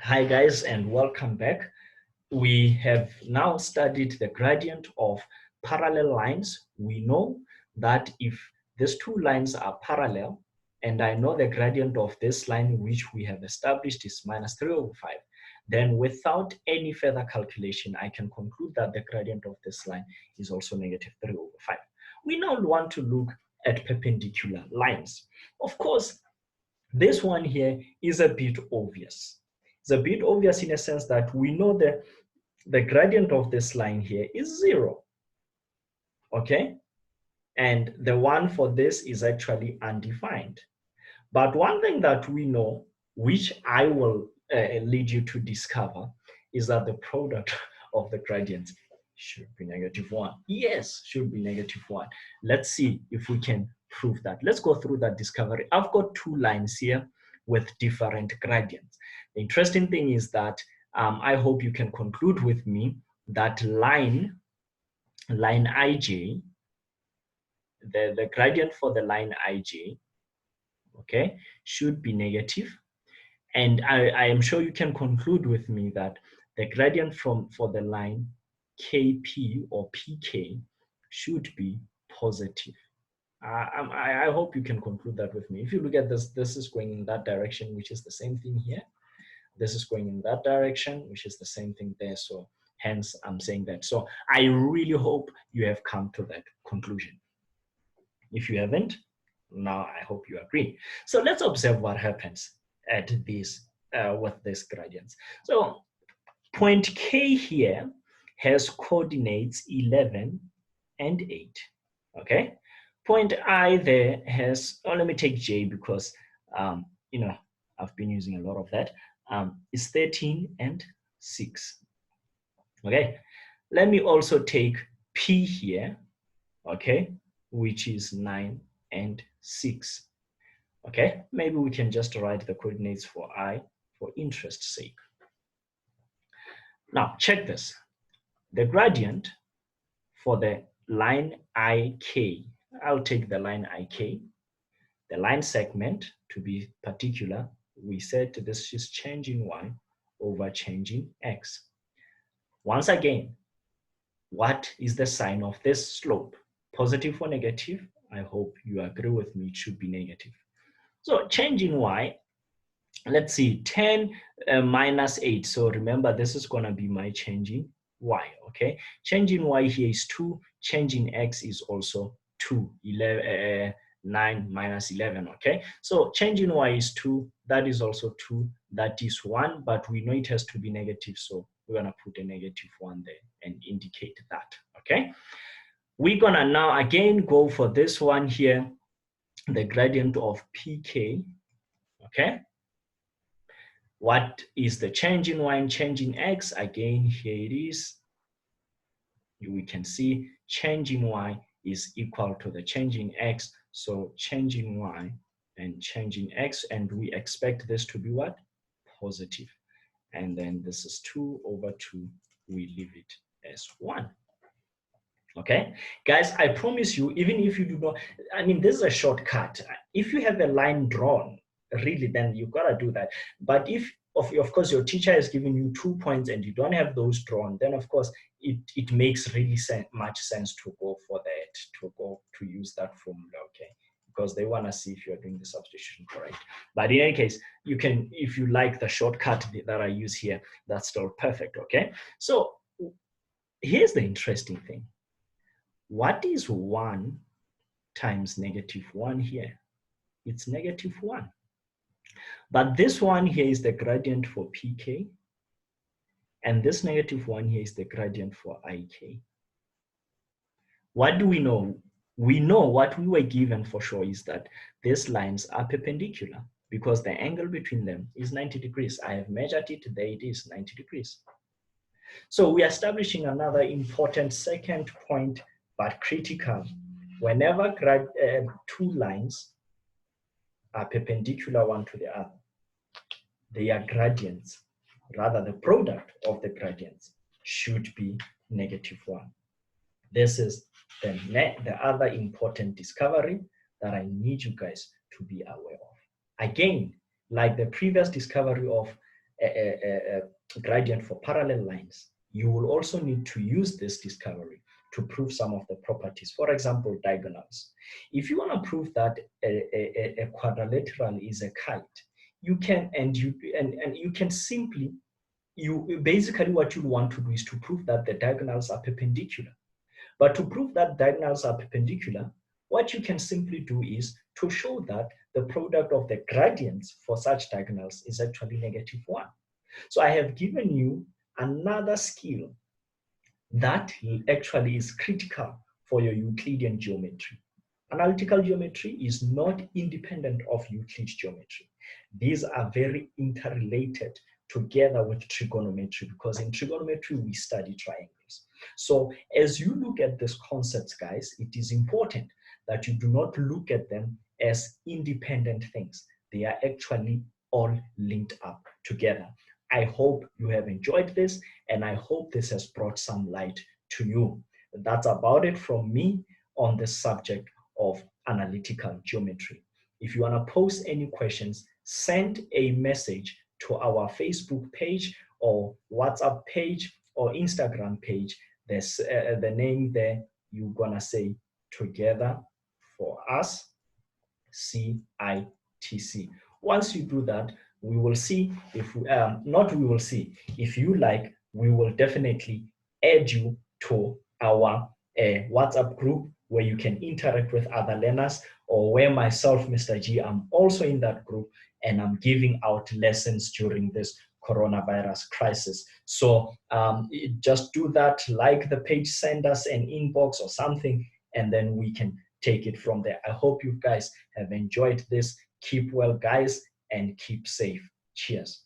Hi guys, and welcome back. We have now studied the gradient of parallel lines. We know that if these two lines are parallel, and I know the gradient of this line which we have established is minus 3 over 5, then without any further calculation, I can conclude that the gradient of this line is also negative 3 over 5. We now want to look at perpendicular lines. Of course, this one here is a bit obvious. It's a bit obvious in a sense that we know that the gradient of this line here is 0. Okay? And the one for this is actually undefined. But one thing that we know, which I will lead you to discover, is that the product of the gradients should be -1. Yes, should be -1. Let's see if we can prove that. Let's go through that discovery. I've got two lines here with different gradients. The interesting thing is that I hope you can conclude with me that line ij, the gradient for the line ij, okay, should be negative. And I am sure you can conclude with me that the gradient for the line KP or PK should be positive. I hope you can conclude that with me. If you look at this, this is going in that direction, which is the same thing here. This is going in that direction, which is the same thing there. So hence I'm saying that. So I really hope you have come to that conclusion. If you haven't, now I hope you agree. So let's observe what happens at this with these gradients. So point K here has coordinates 11 and 8. Okay. Point I there has, oh, let me take J because you know, I've been using a lot of that. Is 13 and 6. Okay. Let me also take P here, okay, which is 9 and 6. Okay, maybe we can just write the coordinates for I for interest's sake. Now, check this. The gradient for the line IK, I'll take the line IK, the line segment, to be particular, we said this is changing Y over changing X. Once again, what is the sign of this slope? Positive or negative? I hope you agree with me, it should be negative. So changing Y, let's see, 10 minus 8. So remember, this is going to be my changing Y, okay? Changing Y here is 2. Changing X is also 2. 9 minus 11, okay? So changing Y is 2. That is also 2. That is 1, but we know it has to be negative. So we're going to put a -1 there and indicate that, okay? We're going to now again go for this one here, the gradient of PK, okay? What is the change in Y and change in X? Again, here it is. We can see change in Y is equal to the change in X. So change in Y and change in X, and we expect this to be what? Positive. And then this is 2 over 2. We leave it as 1. Okay, guys, I promise you, even if you do not, I mean, this is a shortcut. If you have a line drawn, really, then you've got to do that. But if, of course, your teacher has given you 2 points and you don't have those drawn, then of course, it makes really much sense to go for that, to use that formula, okay? Because they want to see if you're doing the substitution correct. But in any case, you can, if you like the shortcut that I use here, that's still perfect, okay? So here's the interesting thing. What is 1 times -1 here? It's -1. But this one here is the gradient for PK. And this -1 here is the gradient for IK. What do we know? We know what we were given for sure is that these lines are perpendicular because the angle between them is 90 degrees. I have measured it, there it is, 90 degrees. So we are establishing another important second point, but critical. Whenever two lines are perpendicular one to the other, their gradients, rather the product of the gradients, should be -1. This is the other important discovery that I need you guys to be aware of. Again, like the previous discovery of a gradient for parallel lines, you will also need to use this discovery to prove some of the properties. For example, diagonals. If you want to prove that a quadrilateral is a kite, you can, and you can simply, basically what you want to do is to prove that the diagonals are perpendicular. But to prove that diagonals are perpendicular, what you can simply do is to show that the product of the gradients for such diagonals is actually -1. So I have given you another skill that actually is critical for your Euclidean geometry. Analytical geometry is not independent of Euclid geometry. These are very interrelated together with trigonometry, because in trigonometry we study triangles. So as you look at these concepts, guys, it is important that you do not look at them as independent things. They are actually all linked up together. I hope you have enjoyed this, and I hope this has brought some light to you. That's about it from me on the subject of analytical geometry. If you want to post any questions, send a message to our Facebook page or WhatsApp page or Instagram page. There's the name there, you're gonna say Together for Us, CITC. Once you do that, we will see if we, if you like, we will definitely add you to our WhatsApp group where you can interact with other learners, or where myself, Mr. G, I'm also in that group, and I'm giving out lessons during this coronavirus crisis. So just do that, like the page, send us an inbox or something, and then we can take it from there. I hope you guys have enjoyed this. Keep well, guys, and keep safe. Cheers.